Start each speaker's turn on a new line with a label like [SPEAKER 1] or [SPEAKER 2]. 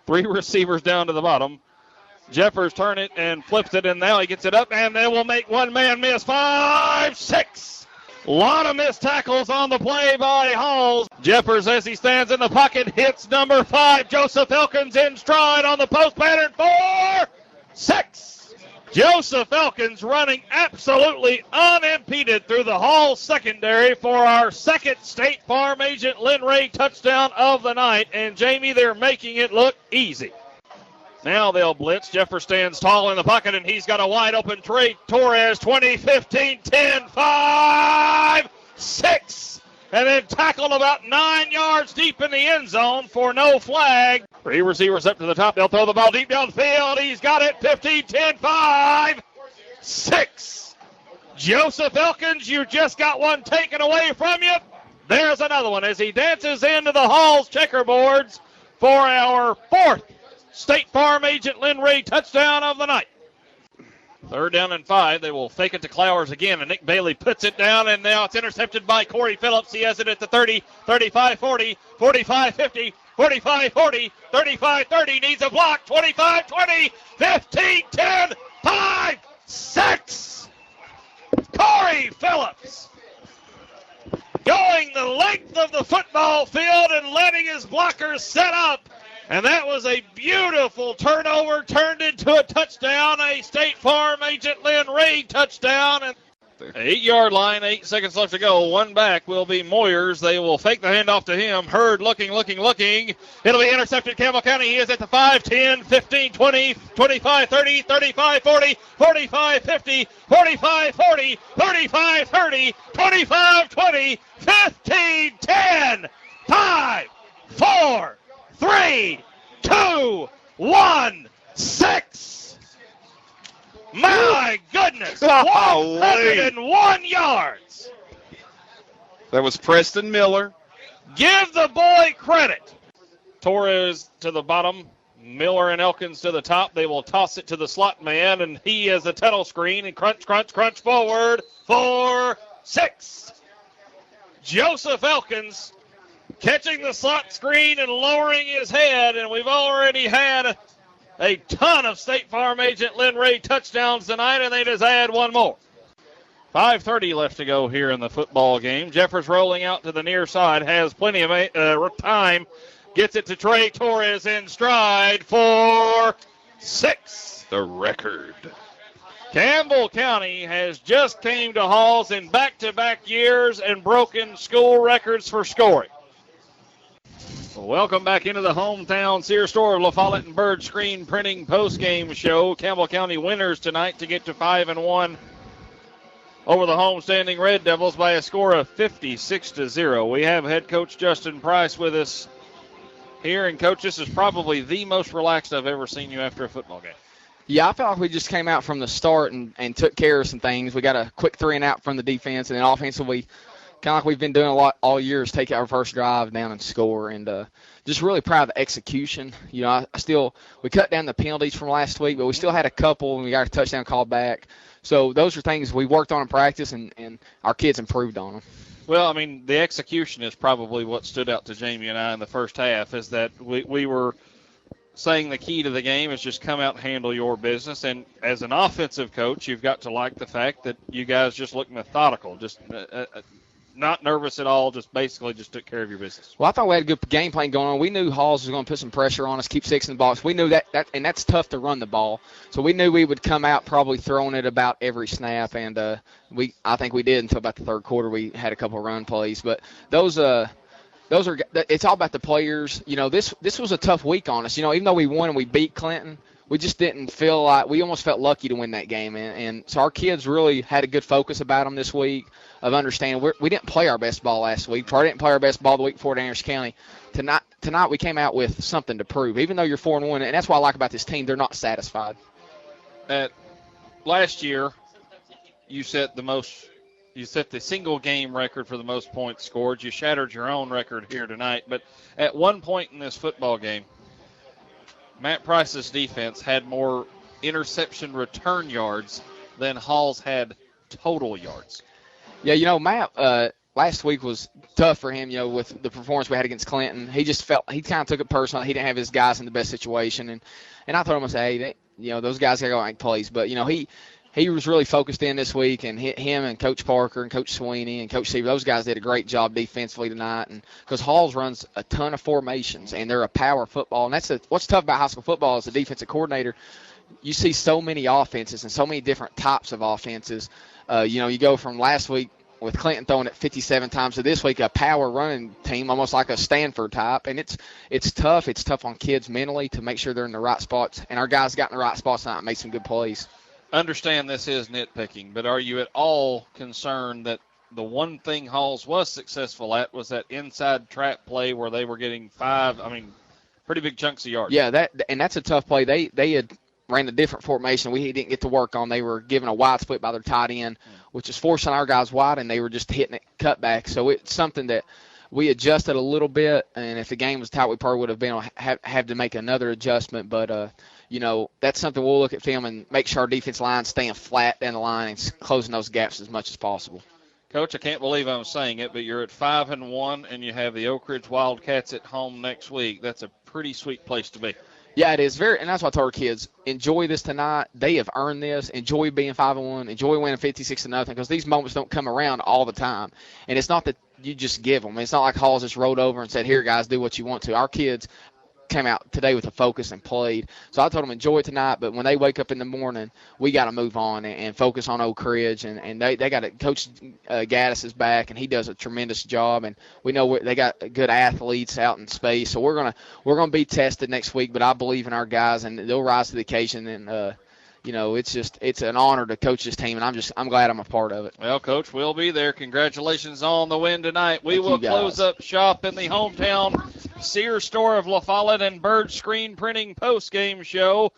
[SPEAKER 1] 3 receivers down to the bottom. Jeffers turn it and flips it, and now he gets it up, and they will make one man miss. 5-6. A lot of missed tackles on the play by Halls. Jeffers, as he stands in the pocket, hits number 5. Joseph Elkins in stride on the post pattern. 4-6. Joseph Elkins running absolutely unimpeded through the Halls secondary for our second State Farm Agent Lynn Ray touchdown of the night. And, Jamie, they're making it look easy. Now they'll blitz. Jeffers stands tall in the pocket, and he's got a wide-open Trey Torres. 20, 15, 10, 5, 6. And then tackled about 9 yards deep in the end zone for no flag. 3 receivers up to the top. They'll throw the ball deep downfield. He's got it. 15, 10, 5, 6. Joseph Elkins, you just got one taken away from you. There's another one as he dances into the Halls checkerboards for our 4th State Farm Agent Lynn Ray touchdown of the night. 3rd down and 5. They will fake it to Clowers again, and Nick Bailey puts it down, and now it's intercepted by Corey Phillips. He has it at the 30, 35, 40, 45, 50, 45, 40, 35, 30. Needs a block. 25, 20, 15, 10, 5, 6. Corey Phillips going the length of the football field and letting his blockers set up. And that was a beautiful turnover, turned into a touchdown, a State Farm Agent Lynn Ray touchdown. And 8-yard line, 8 seconds left to go. One back will be Moyers. They will fake the handoff to him. Hurd looking. It'll be intercepted. Campbell County, he is at the 5, 10, 15, 20, 25, 30, 35, 40, 45, 50, 45, 40, 35, 30, 25, 20, 15, 10, 5, 4, 3, 2, 1, 6. My goodness. 101 yards.
[SPEAKER 2] That was Preston Miller.
[SPEAKER 1] Give the boy credit. Torres to the bottom. Miller and Elkins to the top. They will toss it to the slot man, and he has a tunnel screen. And crunch forward. 4, 6. Joseph Elkins catching the slot screen and lowering his head, and we've already had a ton of State Farm Agent Lynn Ray touchdowns tonight, and they just add one more. 5:30 left to go here in the football game. Jeffers rolling out to the near side, has plenty of time, gets it to Trey Torres in stride for 6.
[SPEAKER 2] The record.
[SPEAKER 1] Campbell County has just came to Halls in back-to-back years and broken school records for scoring. Welcome back into the hometown Sears store, La Follette and Bird Screen Printing postgame show. Campbell County winners tonight to get to 5-1 over the homestanding Red Devils by a score of 56-0. We have head coach Justin Price with us here, and coach, this is probably the most relaxed I've ever seen you after a football game.
[SPEAKER 3] Yeah, I felt like we just came out from the start and took care of some things. We got a quick 3 and out from the defense, and then offensively, kind of like we've been doing a lot all year, is take our first drive down and score. And just really proud of the execution. You know, we cut down the penalties from last week, but we still had a couple, and we got a touchdown called back. So those are things we worked on in practice, and our kids improved on them.
[SPEAKER 1] Well, I mean, the execution is probably what stood out to Jamie and I in the first half, is that we were saying the key to the game is just come out and handle your business. And as an offensive coach, you've got to like the fact that you guys just look methodical, just not nervous at all, just basically just took care of your business.
[SPEAKER 3] Well, I thought we had a good game plan going on. We knew Halls was going to put some pressure on us, keep 6 in the box. We knew that and that's tough to run the ball. So we knew we would come out probably throwing it about every snap, and I think we did until about the third quarter. We had a couple of run plays, but those are it's all about the players. You know, this was a tough week on us. You know, even though we won and we beat Clinton, we just didn't feel like – we almost felt lucky to win that game. And so our kids really had a good focus about them this week of understanding we didn't play our best ball last week. Probably didn't play our best ball the week before at Anderson County. Tonight we came out with something to prove. Even though you're 4-1, and that's what I like about this team, they're not satisfied.
[SPEAKER 1] Last year, you set the single game record for the most points scored. You shattered your own record here tonight. But at one point in this football game, Matt Price's defense had more interception return yards than Halls had total yards.
[SPEAKER 3] Yeah, you know, Matt, last week was tough for him, with the performance we had against Clinton. He just felt he kind of took it personal. He didn't have his guys in the best situation, and I told him, I said, hey, those guys got to go make plays. But he was really focused in this week, and him and Coach Parker and Coach Sweeney and Coach Seaver, those guys did a great job defensively tonight. And because Halls runs a ton of formations, and they're a power football, and what's tough about high school football as a defensive coordinator. You see so many offenses and so many different types of offenses. You go from last week with Clinton throwing it 57 times to this week a power running team, almost like a Stanford type. And it's tough. It's tough on kids mentally to make sure they're in the right spots. And our guys got in the right spots tonight and made some good plays.
[SPEAKER 1] Understand this is nitpicking, but are you at all concerned that the one thing Halls was successful at was that inside trap play where they were getting pretty big chunks of yards?
[SPEAKER 3] Yeah, that's a tough play. They had ran a different formation we didn't get to work on. They were given a wide split by their tight end, which is forcing our guys wide, and they were just hitting it cutback. So it's something that we adjusted a little bit, and if the game was tight, we probably would have been have to make another adjustment. But, that's something we'll look at film and make sure our defense line staying flat down the line and closing those gaps as much as possible.
[SPEAKER 1] Coach, I can't believe I'm saying it, but you're at 5-1, and you have the Oak Ridge Wildcats at home next week. That's a pretty sweet place to be.
[SPEAKER 3] Yeah, it is and that's what I told our kids. Enjoy this tonight. They have earned this. Enjoy being 5-1. Enjoy winning 56-0, because these moments don't come around all the time. And it's not that you just give them. It's not like Halls just rolled over and said, "Here, guys, do what you want to." Our kids came out today with a focus and played. So I told them enjoy tonight, but when they wake up in the morning, we got to move on and focus on Oak Ridge. And they got it. Coach Gaddis is back, and he does a tremendous job. And we know they got good athletes out in space. So we're gonna be tested next week, but I believe in our guys, and they'll rise to the occasion. And it's an honor to coach this team, and I'm glad I'm a part of it.
[SPEAKER 1] Well, Coach, we'll be there. Congratulations on the win tonight. We will close up shop in the hometown Sears store of La Follette and Bird Screen Printing post-game show